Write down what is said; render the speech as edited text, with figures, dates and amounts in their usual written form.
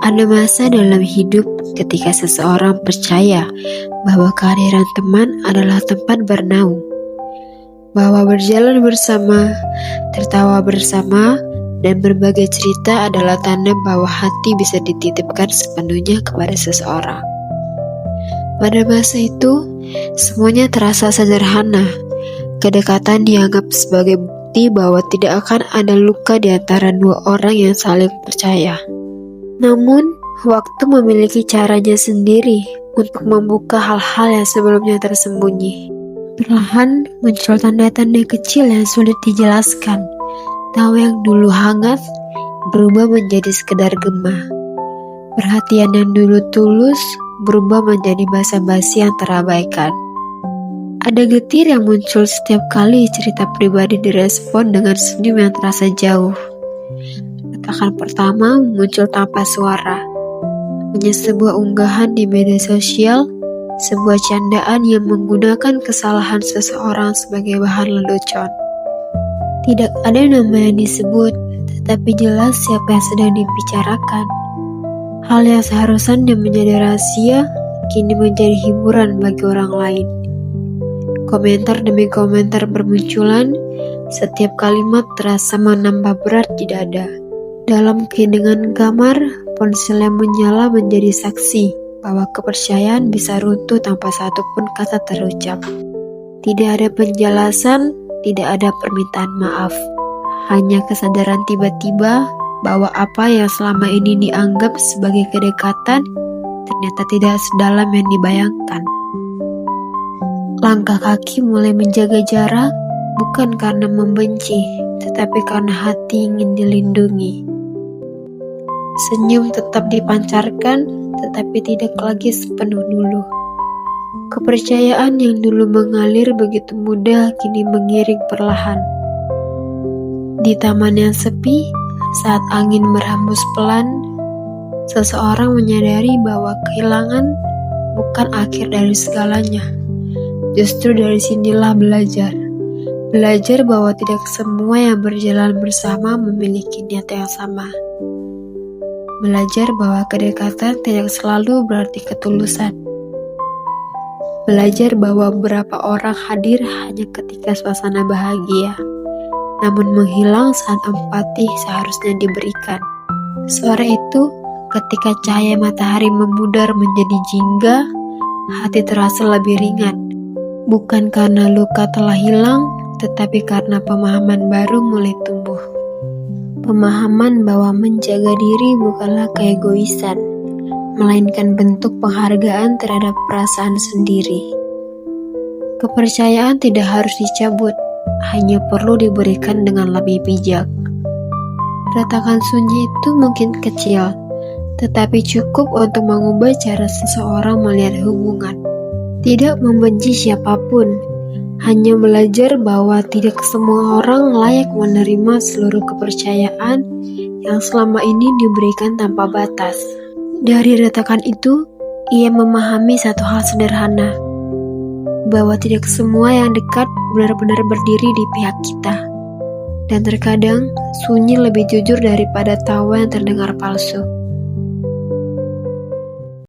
Ada masa dalam hidup ketika seseorang percaya bahwa kehadiran teman adalah tempat bernaung, bahwa berjalan bersama, tertawa bersama, dan berbagai cerita adalah tanda bahwa hati bisa dititipkan sepenuhnya kepada seseorang. Pada masa itu, semuanya terasa sederhana. Kedekatan dianggap sebagai bukti bahwa tidak akan ada luka di antara dua orang yang saling percaya. Namun, waktu memiliki caranya sendiri untuk membuka hal-hal yang sebelumnya tersembunyi. Perlahan muncul tanda-tanda kecil yang sulit dijelaskan. Tawa yang dulu hangat berubah menjadi sekedar gema. Perhatian yang dulu tulus berubah menjadi basa-basi yang terabaikan. Ada getir yang muncul setiap kali cerita pribadi direspon dengan senyum yang terasa jauh. Retakan pertama muncul tanpa suara, hanya sebuah unggahan di media sosial, sebuah candaan yang menggunakan kesalahan seseorang sebagai bahan lelucon. Tidak ada nama yang disebut, tetapi jelas siapa yang sedang dibicarakan. Hal yang seharusnya menjadi rahasia, kini menjadi hiburan bagi orang lain. Komentar demi komentar bermunculan, setiap kalimat terasa menambah berat di dada. Dalam keheningan kamar, ponsel yang menyala menjadi saksi bahwa kepercayaan bisa runtuh tanpa satupun kata terucap. Tidak ada penjelasan, tidak ada permintaan maaf. Hanya kesadaran tiba-tiba bahwa apa yang selama ini dianggap sebagai kedekatan ternyata tidak sedalam yang dibayangkan. Langkah kaki mulai menjaga jarak, bukan karena membenci, tetapi karena hati ingin dilindungi. Senyum tetap dipancarkan, tetapi tidak lagi sepenuh dulu. Kepercayaan yang dulu mengalir begitu mudah kini mengiring perlahan. Di taman yang sepi, saat angin berhembus pelan, seseorang menyadari bahwa kehilangan bukan akhir dari segalanya. Justru dari sinilah belajar. Belajar bahwa tidak semua yang berjalan bersama memiliki niat yang sama. Belajar bahwa kedekatan tidak selalu berarti ketulusan. Belajar bahwa beberapa orang hadir hanya ketika suasana bahagia, namun menghilang saat empati seharusnya diberikan. Suara itu ketika cahaya matahari memudar menjadi jingga, hati terasa lebih ringan. Bukan karena luka telah hilang, tetapi karena pemahaman baru mulai tumbuh. Pemahaman bahwa menjaga diri bukanlah keegoisan, melainkan bentuk penghargaan terhadap perasaan sendiri. Kepercayaan tidak harus dicabut, hanya perlu diberikan dengan lebih bijak. Retakan sunyi itu mungkin kecil, tetapi cukup untuk mengubah cara seseorang melihat hubungan. Tidak membenci siapapun, hanya belajar bahwa tidak semua orang layak menerima seluruh kepercayaan yang selama ini diberikan tanpa batas. Dari retakan itu, ia memahami satu hal sederhana, bahwa tidak semua yang dekat benar-benar berdiri di pihak kita. Dan terkadang, sunyi lebih jujur daripada tawa yang terdengar palsu.